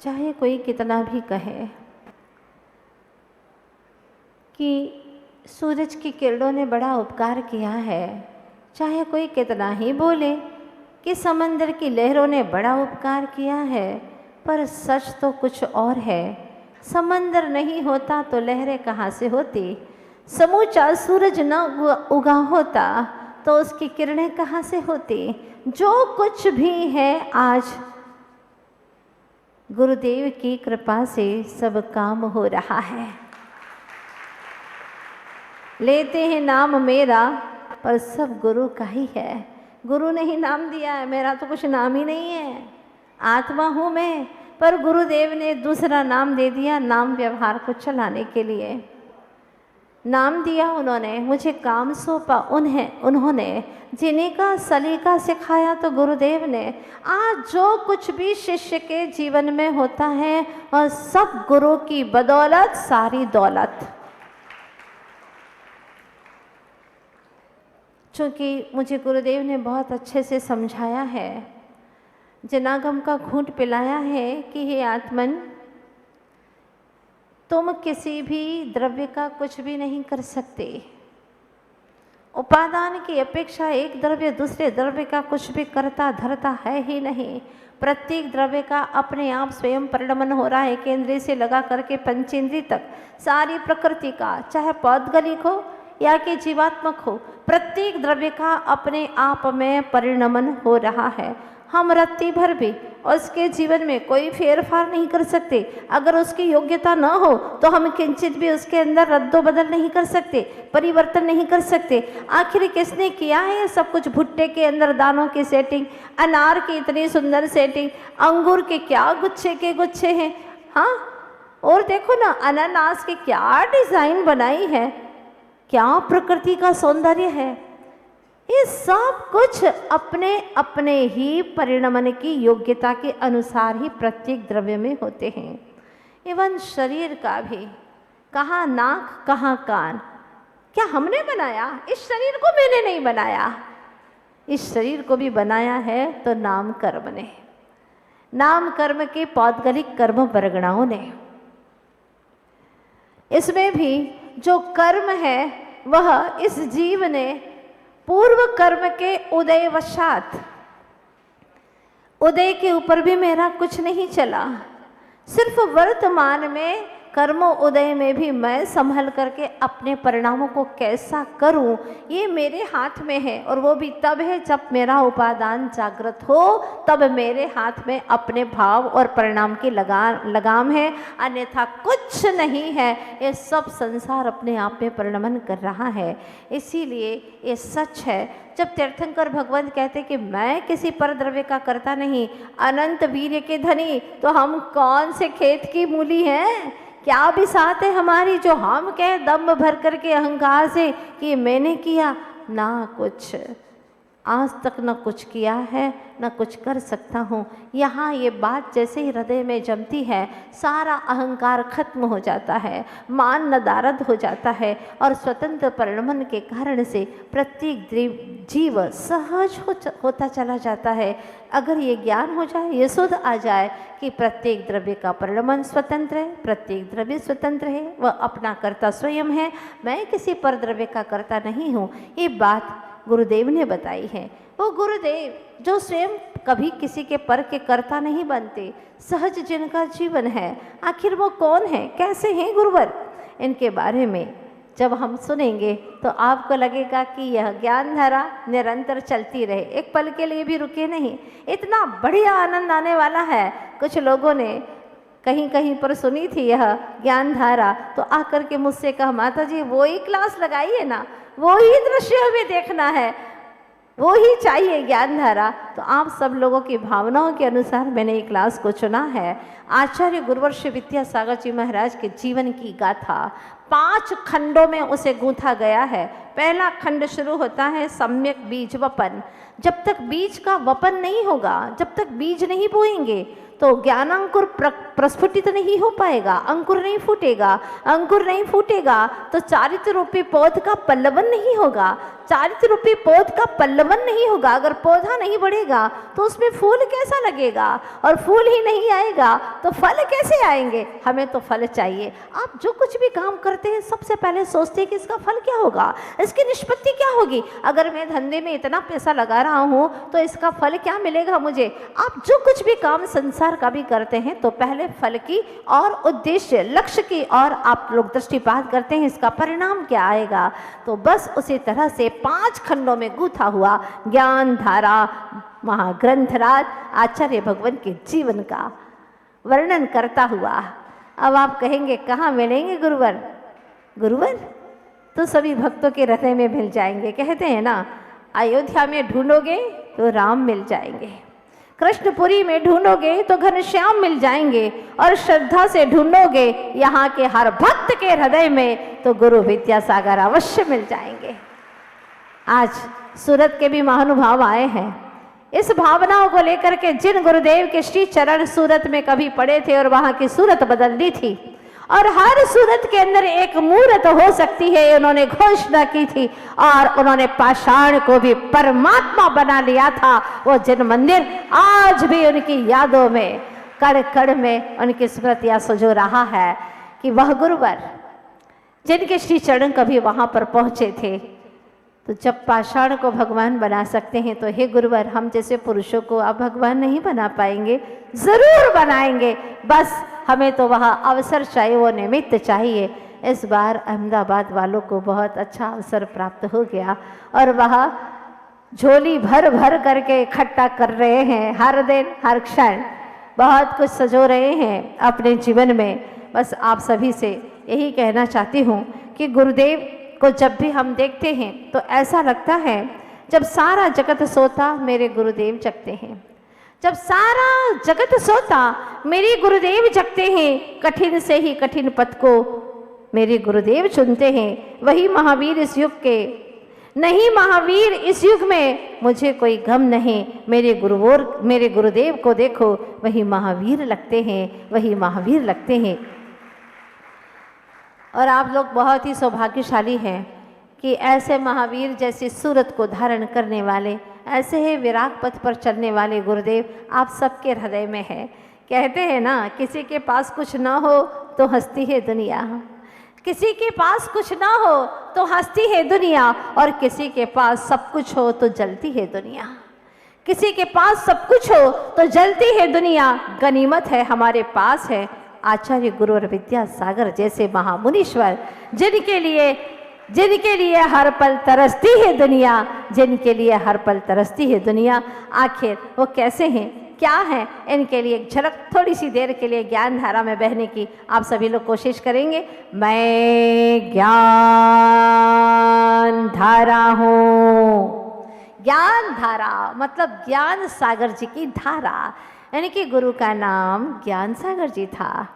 चाहे कोई कितना भी कहे कि सूरज की किरणों ने बड़ा उपकार किया है, चाहे कोई कितना ही बोले कि समंदर की लहरों ने बड़ा उपकार किया है, पर सच तो कुछ और है। समंदर नहीं होता तो लहरें कहाँ से होती, समूचा सूरज न उगा होता तो उसकी किरणें कहाँ से होती। जो कुछ भी है आज गुरुदेव की कृपा से सब काम हो रहा है। लेते हैं नाम मेरा पर सब गुरु का ही है। गुरु ने ही नाम दिया है, मेरा तो कुछ नाम ही नहीं है। आत्मा हूँ मैं, पर गुरुदेव ने दूसरा नाम दे दिया नाम व्यवहार को चलाने के लिए। नाम दिया उन्होंने, मुझे काम सौंपा उन्होंने, जीने का सलीका सिखाया तो गुरुदेव ने। आज जो कुछ भी शिष्य के जीवन में होता है और सब गुरु की बदौलत, सारी दौलत। चूँकि मुझे गुरुदेव ने बहुत अच्छे से समझाया है, जनागम का घूंट पिलाया है कि हे आत्मन, तुम किसी भी द्रव्य का कुछ भी नहीं कर सकते। उपादान की अपेक्षा एक द्रव्य दूसरे द्रव्य का कुछ भी करता धरता है ही नहीं। प्रत्येक द्रव्य का अपने आप स्वयं परिणमन हो रहा है, केंद्रीय से लगा करके पंचेंद्रिय तक। सारी प्रकृति का, चाहे पौद्गलिक हो या कि जीवात्मक हो, प्रत्येक द्रव्य का अपने आप में परिणमन हो रहा है। हम रत्ती भर भी उसके जीवन में कोई फेरफार नहीं कर सकते। अगर उसकी योग्यता न हो तो हम किंचित भी उसके अंदर रद्दो बदल नहीं कर सकते, परिवर्तन नहीं कर सकते। आखिर किसने किया है ये सब कुछ? भुट्टे के अंदर दानों की सेटिंग, अनार की इतनी सुंदर सेटिंग, अंगूर के क्या गुच्छे के गुच्छे हैं, हाँ, और देखो ना अनानास की क्या डिज़ाइन बनाई है, क्या प्रकृति का सौंदर्य है। ये सब कुछ अपने अपने ही परिणमन की योग्यता के अनुसार ही प्रत्येक द्रव्य में होते हैं। एवं शरीर का भी, कहाँ नाक कहाँ कान, क्या हमने बनाया? इस शरीर को मैंने नहीं बनाया, इस शरीर को भी बनाया है तो नाम कर्म ने, नाम कर्म के पौद्गलिक कर्म वर्गणाओं ने। इसमें भी जो कर्म है वह इस जीव ने पूर्व कर्म के उदय वशात, उदय के ऊपर भी मेरा कुछ नहीं चला, सिर्फ वर्तमान में कर्म उदय में भी मैं संभल करके अपने परिणामों को कैसा करूं ये मेरे हाथ में है। और वो भी तब है जब मेरा उपादान जागृत हो, तब मेरे हाथ में अपने भाव और परिणाम की लगाम है, अन्यथा कुछ नहीं है। ये सब संसार अपने आप में परिणमन कर रहा है। इसीलिए ये सच है जब तीर्थंकर भगवंत कहते कि मैं किसी पर द्रव्य का करता नहीं, अनंत वीर्य के धनी, तो हम कौन से खेत की मूली हैं? क्या बिसात है हमारी जो हम कहे दम भर करके अहंकार से कि मैंने किया? ना कुछ, आज तक न कुछ किया है न कुछ कर सकता हूँ। यहाँ ये बात जैसे ही हृदय में जमती है, सारा अहंकार खत्म हो जाता है, मान नदारद हो जाता है और स्वतंत्र परिणमन के कारण से प्रत्येक जीव सहज होता चला जाता है। अगर ये ज्ञान हो जाए, ये सुध आ जाए कि प्रत्येक द्रव्य का परिणमन स्वतंत्र है, प्रत्येक द्रव्य स्वतंत्र है, वह अपना कर्ता स्वयं है, मैं किसी पर द्रव्य का कर्ता नहीं हूँ, ये बात गुरुदेव ने बताई है। वो गुरुदेव जो स्वयं कभी किसी के पर के कर्ता नहीं बनते, सहज जिनका जीवन है, आखिर वो कौन है, कैसे हैं गुरुवर? इनके बारे में जब हम सुनेंगे तो आपको लगेगा कि यह ज्ञान धारा निरंतर चलती रहे, एक पल के लिए भी रुके नहीं। इतना बढ़िया आनंद आने वाला है। कुछ लोगों ने कहीं कहीं पर सुनी थी यह ज्ञान धारा, तो आकर के मुझसे कहा, माता जी वो ही क्लास लगाइए ना, वो ही दृश्य हमें देखना है, वो ही चाहिए ज्ञान धारा। तो आप सब लोगों की भावनाओं के अनुसार मैंने ये क्लास को चुना है। आचार्य गुरुवर्ष विद्यासागर जी महाराज के जीवन की गाथा 5 खंडों में उसे गूंथा गया है। पहला खंड शुरू होता है सम्यक बीज वपन। जब तक बीज का वपन नहीं होगा, जब तक बीज नहीं बोएंगे तो ज्ञानांकुर प्रस्फुटित नहीं हो पाएगा, अंकुर नहीं फूटेगा। अंकुर नहीं फूटेगा तो चारित्र रूपी पौध का पल्लवन नहीं होगा। चारित्र रूपी पौध का पल्लवन नहीं होगा। अगर पौधा नहीं बढ़ेगा तो उसमें फूल कैसा लगेगा, और फूल ही नहीं आएगा तो फल कैसे आएंगे। हमें तो फल चाहिए। आप जो कुछ भी काम करते हैं सबसे पहले सोचते हैं कि इसका फल क्या होगा, इसकी निष्पत्ति क्या होगी। अगर मैं धंधे में इतना पैसा लगा रहा हूँ तो इसका फल क्या मिलेगा मुझे। आप जो कुछ भी काम संसार का भी करते हैं तो पहले फल की और उद्देश्य लक्ष्य की और आप लोग दृष्टिपात करते हैं, इसका परिणाम क्या आएगा। तो बस उसी तरह से 5 खंडों में गूथा हुआ ज्ञान धारा महाग्रंथराज आचार्य भगवान के जीवन का वर्णन करता हुआ। अब आप कहेंगे कहाँ मिलेंगे गुरुवर। गुरुवर तो सभी भक्तों के हृदय में मिल जाएंगे। कहते हैं ना, अयोध्या में ढूंढोगे तो राम मिल जाएंगे, कृष्णपुरी में ढूंढोगे तो घनश्याम मिल जाएंगे, और श्रद्धा से ढूंढोगे यहाँ के हर भक्त के हृदय में तो गुरु विद्यासागर अवश्य मिल जाएंगे। आज सूरत के भी महानुभाव आए हैं। इस भावनाओं को लेकर के जिन गुरुदेव के श्री चरण सूरत में कभी पड़े थे और वहाँ की सूरत बदल दी थी, और हर सूरत के अंदर एक मूर्त हो सकती है, उन्होंने घोषणा की थी, और उन्होंने पाषाण को भी परमात्मा बना लिया था। वो जिन मंदिर आज भी उनकी यादों में कड़ कड़ में उनकी स्मृतियां सजो रहा है कि वह गुरुवर जिनके श्री चरण कभी वहां पर पहुंचे थे। तो जब पाषाण को भगवान बना सकते हैं तो हे गुरुवर, हम जैसे पुरुषों को आप भगवान नहीं बना पाएंगे, जरूर बनाएंगे। बस हमें तो वह अवसर चाहिए, वो निमित्त चाहिए। इस बार अहमदाबाद वालों को बहुत अच्छा अवसर प्राप्त हो गया और वह झोली भर भर करके इकट्ठा कर रहे हैं। हर दिन हर क्षण बहुत कुछ सजो रहे हैं अपने जीवन में। बस आप सभी से यही कहना चाहती हूँ कि गुरुदेव को जब भी हम देखते हैं तो ऐसा लगता है जब सारा जगत सोता मेरे गुरुदेव जगते हैं। जब सारा जगत सोता मेरे गुरुदेव जगते हैं। कठिन से ही कठिन पथ को मेरे गुरुदेव चुनते हैं। वही महावीर इस युग के, नहीं महावीर इस युग में मुझे कोई गम नहीं। मेरे गुरुदेव को देखो, वही महावीर लगते हैं, वही महावीर लगते हैं। और आप लोग बहुत ही सौभाग्यशाली हैं कि ऐसे महावीर जैसी सूरत को धारण करने वाले, ऐसे ही विराग पथ पर चलने वाले गुरुदेव आप सबके हृदय में है। कहते हैं ना, किसी के पास कुछ ना हो तो हंसती है दुनिया, किसी के पास कुछ ना हो तो हंसती है दुनिया, और किसी के पास सब कुछ हो तो जलती है दुनिया। किसी के पास सब कुछ हो तो जलती है दुनिया। गनीमत है हमारे पास है आचार्य गुरु और विद्यासागर जैसे महामुनीश्वर, जिनके लिए हर पल तरसती है दुनिया, जिनके लिए हर पल तरसती है दुनिया। आखिर वो कैसे हैं, क्या है, इनके लिए एक झलक थोड़ी सी देर के लिए ज्ञान धारा में बहने की आप सभी लोग कोशिश करेंगे। मैं ज्ञान धारा हूँ। ज्ञान धारा मतलब ज्ञान सागर जी की धारा, यानी कि गुरु का नाम ज्ञान सागर जी था।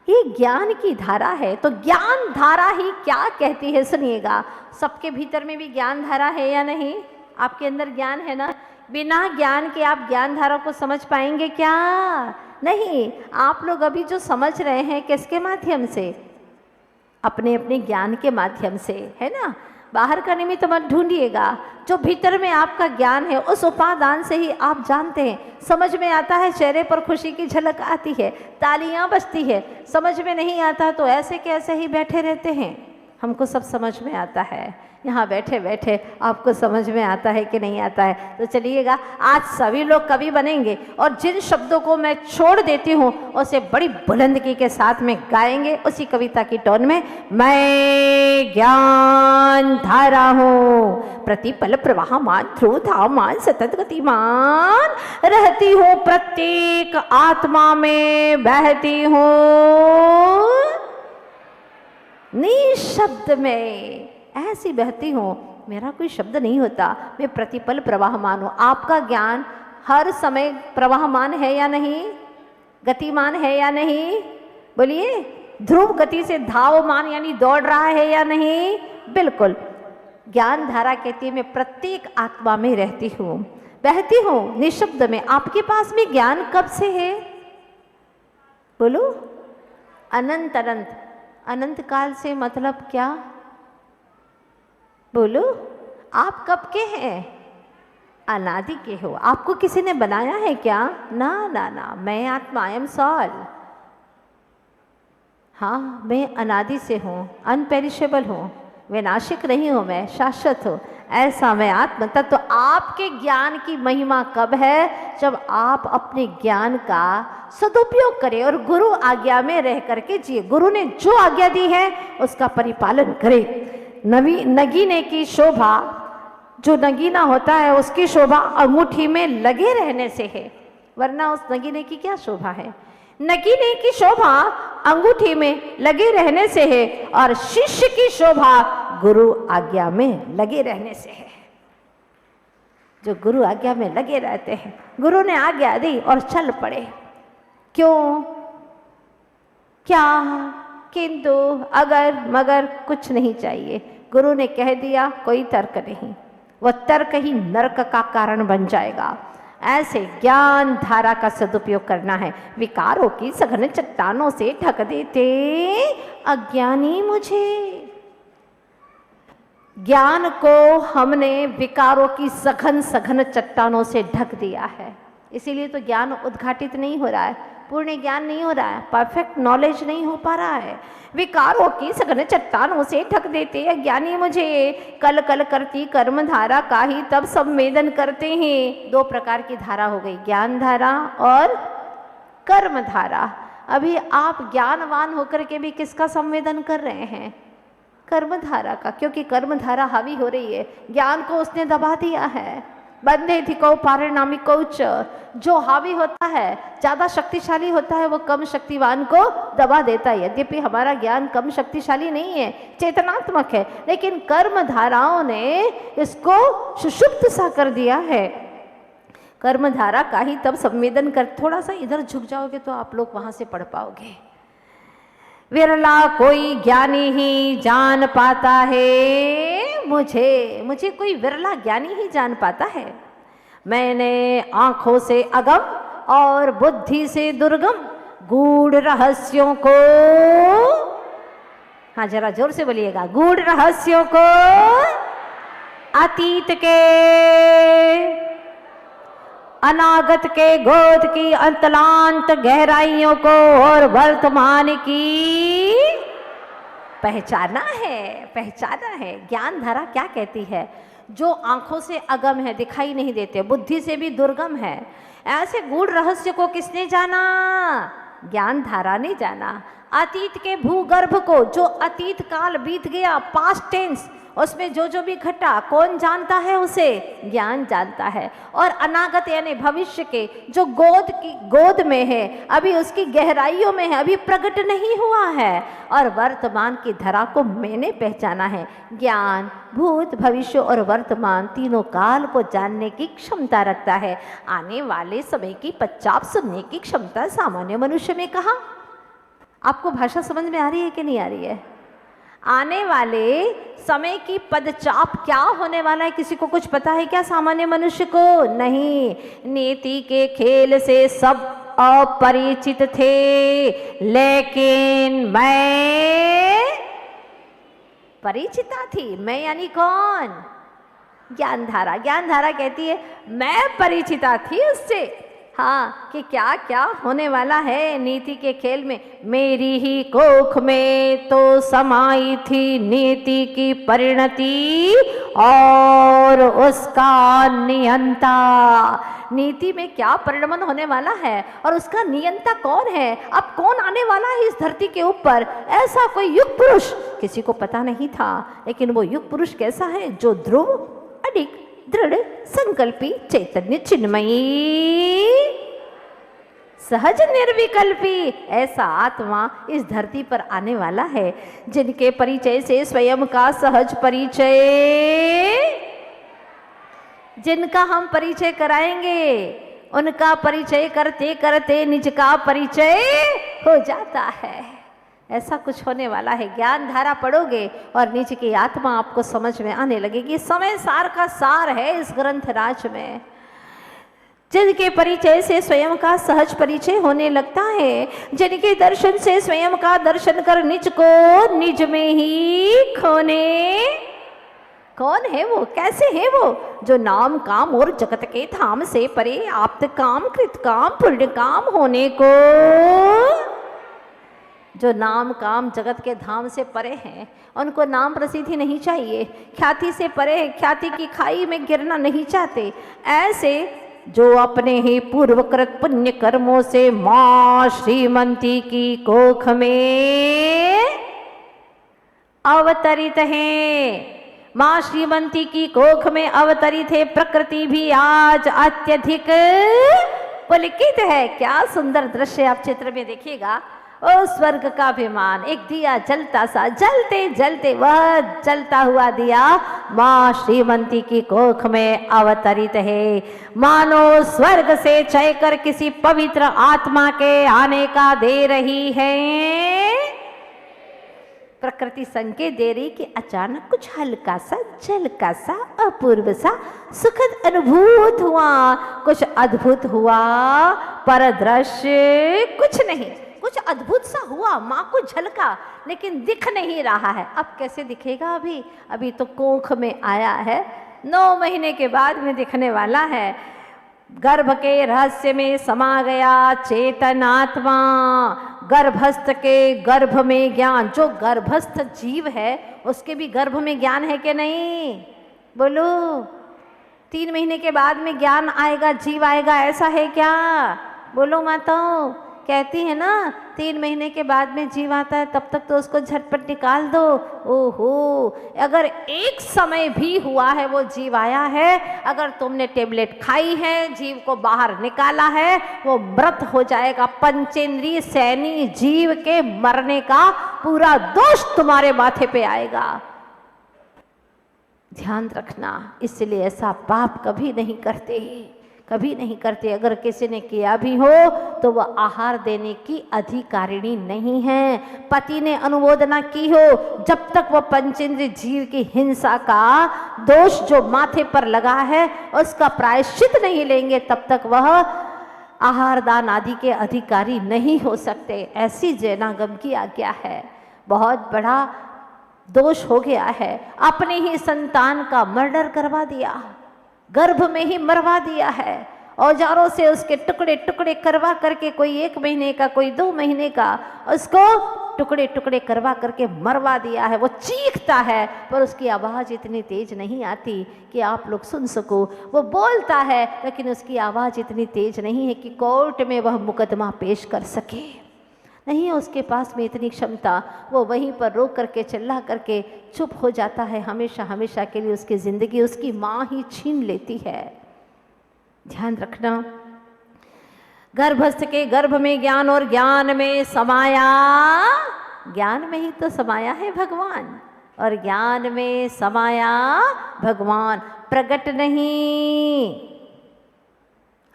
ये ज्ञान की धारा है। तो ज्ञान धारा ही क्या कहती है सुनिएगा। सबके भीतर में भी ज्ञान धारा है या नहीं? आपके अंदर ज्ञान है ना? बिना ज्ञान के आप ज्ञान धारा को समझ पाएंगे क्या? नहीं। आप लोग अभी जो समझ रहे हैं किसके माध्यम से? अपने अपने ज्ञान के माध्यम से, है ना। बाहर का निमित्त मत ढूंढिएगा, जो भीतर में आपका ज्ञान है उस उपादान से ही आप जानते हैं। समझ में आता है, चेहरे पर खुशी की झलक आती है, तालियां बजती है। समझ में नहीं आता तो ऐसे के ऐसे ही बैठे रहते हैं। हमको सब समझ में आता है। यहाँ बैठे बैठे आपको समझ में आता है कि नहीं आता है? तो चलिएगा, आज सभी लोग कवि बनेंगे और जिन शब्दों को मैं छोड़ देती हूँ उसे बड़ी बुलंदगी के साथ में गाएंगे उसी कविता की टोन में। मैं ज्ञान धारा हूँ, प्रतिपल प्रवाहमान ध्रुवधामान सतत गतिमान, रहती हूँ प्रत्येक आत्मा में, बहती हूँ निशब्द में, ऐसी बहती हूँ। मेरा कोई शब्द नहीं होता, मैं प्रतिपल प्रवाहमान हूँ। आपका ज्ञान हर समय प्रवाहमान है या नहीं? गतिमान है या नहीं? बोलिए। ध्रुव गति से धावमान यानी दौड़ रहा है या नहीं? बिल्कुल। ज्ञान धारा कहती है मैं प्रत्येक आत्मा में रहती हूँ, बहती हूँ निशब्द में। आपके पास में ज्ञान कब से है? बोलो, अनंत अनंत। अनंत काल से मतलब क्या? बोलो, आप कब के हैं? अनादि के हो। आपको किसी ने बनाया है क्या? ना ना ना, मैं आत्मा, आई एम सॉल। हाँ, मैं अनादि से हूँ, अनपेरिशेबल हूँ, विनाशिक नहीं हूँ, मैं शाश्वत हूँ, ऐसा मैं आत्म तत्व। तो आपके ज्ञान की महिमा कब है? जब आप अपने ज्ञान का सदुपयोग करें और गुरु आज्ञा में रह करके जिए। गुरु ने जो आज्ञा दी है उसका परिपालन करें। नगीने की शोभा, जो नगीना होता है उसकी शोभा अंगूठी में लगे रहने से है, वरना उस नगीने की क्या शोभा है? नगीने की शोभा अंगूठी में लगे रहने से है और शिष्य की शोभा गुरु आज्ञा में लगे रहने से है। जो गुरु आज्ञा में लगे रहते हैं, गुरु ने आज्ञा दी और चल पड़े। क्यों, क्या, किंतु, अगर मगर कुछ नहीं चाहिए। गुरु ने कह दिया, कोई तर्क नहीं, वह तर्क ही नरक का कारण बन जाएगा। ऐसे ज्ञान धारा का सदुपयोग करना है। विकारों की सघन चट्टानों से ढक देते अज्ञानी मुझे। ज्ञान को हमने विकारों की सघन सघन चट्टानों से ढक दिया है, इसीलिए तो ज्ञान उद्घाटित नहीं हो रहा है, पूर्ण ज्ञान नहीं हो रहा है, परफेक्ट नॉलेज नहीं हो पा रहा है। विकारों की सघन चट्टानों से ढक देते अज्ञानी मुझे, कल कल करती कर्म धारा का ही तब संवेदन करते हैं। दो प्रकार की धारा हो गई, ज्ञान धारा और कर्म धारा। अभी आप ज्ञानवान होकर के भी किसका संवेदन कर रहे हैं? कर्म धारा का, क्योंकि कर्म धारा हावी हो रही है, ज्ञान को उसने दबा दिया है। बंधे धिको पारिणामिको च, जो हावी होता है, ज़्यादा शक्तिशाली होता है, वो कम शक्तिवान को दबा देता है। यद्यपि हमारा ज्ञान कम शक्तिशाली नहीं है, चेतनात्मक है, लेकिन कर्म धाराओं ने इसको सुषुप्त सा कर दिया है। कर्म धारा का ही तब संवेदन कर, थोड़ा सा इधर झुक जाओगे तो आप लोग वहां से पढ़ पाओगे। विरला कोई ज्ञानी ही जान पाता है मुझे कोई विरला ज्ञानी ही जान पाता है। मैंने आंखों से अगम और बुद्धि से दुर्गम गूढ़ रहस्यों को, हाँ जरा जोर से बोलिएगा, गूढ़ रहस्यों को, अतीत के अनागत के गोद की अंतलांत गहराइयों को और वर्तमान की पहचाना है। ज्ञान धारा क्या कहती है? जो आंखों से अगम है, दिखाई नहीं देते, बुद्धि से भी दुर्गम है, ऐसे गूढ़ रहस्य को किसने जाना? ज्ञान धारा ने जाना। अतीत के भूगर्भ को, जो अतीत काल बीत गया, पास्ट टेंस, उसमें जो भी घटा, कौन जानता है उसे? ज्ञान जानता है। और अनागत यानी भविष्य के, जो गोद में है, अभी उसकी गहराइयों में है, अभी प्रकट नहीं हुआ है। और वर्तमान की धरा को मैंने पहचाना है। ज्ञान भूत, भविष्य और वर्तमान तीनों काल को जानने की क्षमता रखता है। आने वाले समय की पच्चाप सुनने की क्षमता सामान्य मनुष्य में कहाँ? आपको भाषा समझ में आ रही है कि नहीं आ रही है? आने वाले समय की पदचाप क्या होने वाला है, किसी को कुछ पता है क्या? सामान्य मनुष्य को नहीं। नीति के खेल से सब अपरिचित थे, लेकिन मैं परिचिता थी। मैं यानी कौन? ज्ञान धारा। ज्ञान धारा कहती है मैं परिचिता थी उससे, हाँ, कि क्या क्या होने वाला है नीति के खेल में। मेरी ही कोख में तो समाई थी नीति की परिणति और उसका नियंता। नीति में क्या परिणमन होने वाला है और उसका नियंता कौन है? अब कौन आने वाला है इस धरती के ऊपर? ऐसा कोई युग पुरुष किसी को पता नहीं था, लेकिन वो युग पुरुष कैसा है? जो ध्रुव, अडिग, दृढ़ संकल्पी, चैतन्य चिन्मयी, सहज निर्विकल्पी, ऐसा आत्मा इस धरती पर आने वाला है, जिनके परिचय से स्वयं का सहज परिचय, जिनका हम परिचय कराएंगे, उनका परिचय करते करते निज का परिचय हो जाता है। ऐसा कुछ होने वाला है। ज्ञान धारा पढ़ोगे और नीचे की आत्मा आपको समझ में आने लगेगी। समय सार का सार है इस ग्रंथ राज में। जिनके परिचय से स्वयं का सहज परिचय होने लगता है, जिनके दर्शन से स्वयं का दर्शन कर निज को निज में ही खोने। कौन है वो, कैसे है वो? जो नाम काम और जगत के धाम से परे आप्त काम कृत काम पुण्य काम होने को, जो नाम काम जगत के धाम से परे हैं, उनको नाम प्रसिद्धि नहीं चाहिए, ख्याति से परे, ख्याति की खाई में गिरना नहीं चाहते। ऐसे जो अपने ही पूर्वकृत पुण्य कर्मों से मां श्रीमती की कोख में अवतरित हैं, मां श्रीमती की कोख में अवतरित है। प्रकृति भी आज अत्यधिक पुलकित है। क्या सुंदर दृश्य आप चित्र में देखिएगा। ओ स्वर्ग का विमान, एक दिया जलता सा, जलते जलते वह जलता हुआ दिया मां श्रीमती की कोख में अवतरित है। मानो स्वर्ग से चय कर किसी पवित्र आत्मा के आने का दे रही है। प्रकृति संकेत दे रही कि अचानक कुछ हल्का सा, झलका सा, अपूर्व सा सुखद अनुभूत हुआ, कुछ अद्भुत हुआ, पर दृश्य कुछ नहीं। कुछ अद्भुत सा हुआ, माँ को झलका, लेकिन दिख नहीं रहा है। अब कैसे दिखेगा? अभी तो कोख में आया है, 9 महीने के बाद में दिखने वाला है। गर्भ के रहस्य में समा गया चेतन आत्मा, गर्भस्थ के गर्भ में ज्ञान। जो गर्भस्थ जीव है उसके भी गर्भ में ज्ञान है कि नहीं? बोलो। 3 महीने के बाद में ज्ञान आएगा, जीव आएगा, ऐसा है क्या? बोलो माताओं। कहती है ना 3 महीने के बाद में जीव आता है, तब तक तो उसको झटपट निकाल दो। ओहो, अगर एक समय भी हुआ है वो जीव आया है, अगर तुमने टेबलेट खाई है, जीव को बाहर निकाला है, वो मृत हो जाएगा। पंचेंद्रिय सैनी जीव के मरने का पूरा दोष तुम्हारे माथे पे आएगा। ध्यान रखना, इसलिए ऐसा पाप कभी नहीं करते, कभी नहीं करते। अगर किसी ने किया भी हो तो वह आहार देने की अधिकारिणी नहीं है। पति ने अनुमोदना की हो, जब तक वह पंचेंद्रिय जीव की हिंसा का दोष जो माथे पर लगा है उसका प्रायश्चित नहीं लेंगे, तब तक वह आहार दान आदि के अधिकारी नहीं हो सकते। ऐसी जैनागम की आज्ञा है। बहुत बड़ा दोष हो गया है, अपने ही संतान का मर्डर करवा दिया, गर्भ में ही मरवा दिया है, औजारों से उसके टुकड़े टुकड़े करवा करके, कोई 1 महीने का, कोई 2 महीने का, उसको टुकड़े टुकड़े करवा करके मरवा दिया है। वो चीखता है पर उसकी आवाज़ इतनी तेज नहीं आती कि आप लोग सुन सको। वो बोलता है लेकिन उसकी आवाज़ इतनी तेज नहीं है कि कोर्ट में वह मुकदमा पेश कर सके। नहीं है उसके पास में इतनी क्षमता। वो वहीं पर रोक करके, चिल्ला करके चुप हो जाता है। हमेशा हमेशा के लिए उसकी ज़िंदगी उसकी माँ ही छीन लेती है। ध्यान रखना, गर्भस्थ के गर्भ में ज्ञान और ज्ञान में समाया, ज्ञान में ही तो समाया है भगवान, और ज्ञान में समाया भगवान। प्रकट नहीं,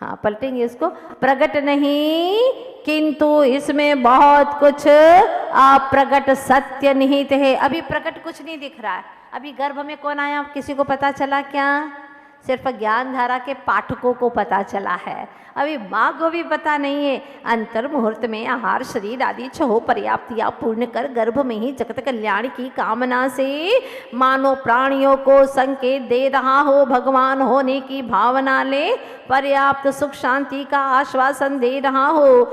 हाँ पलटेंगे इसको, प्रकट नहीं किंतु इसमें बहुत कुछ अप्रकट सत्य निहित है। अभी प्रकट कुछ नहीं दिख रहा है। अभी गर्भ में कौन आया किसी को पता चला क्या? सिर्फ ज्ञान धारा के पाठकों को पता चला है, अभी माँ को भी पता नहीं है। अंतर मुहूर्त में आहार शरीर आदि छहो पर्याप्तियाँ पूर्ण कर गर्भ में ही जगत कल्याण की कामना से मानव प्राणियों को संकेत दे रहा हो, भगवान होने की भावना ले पर्याप्त सुख शांति का आश्वासन दे रहा हो।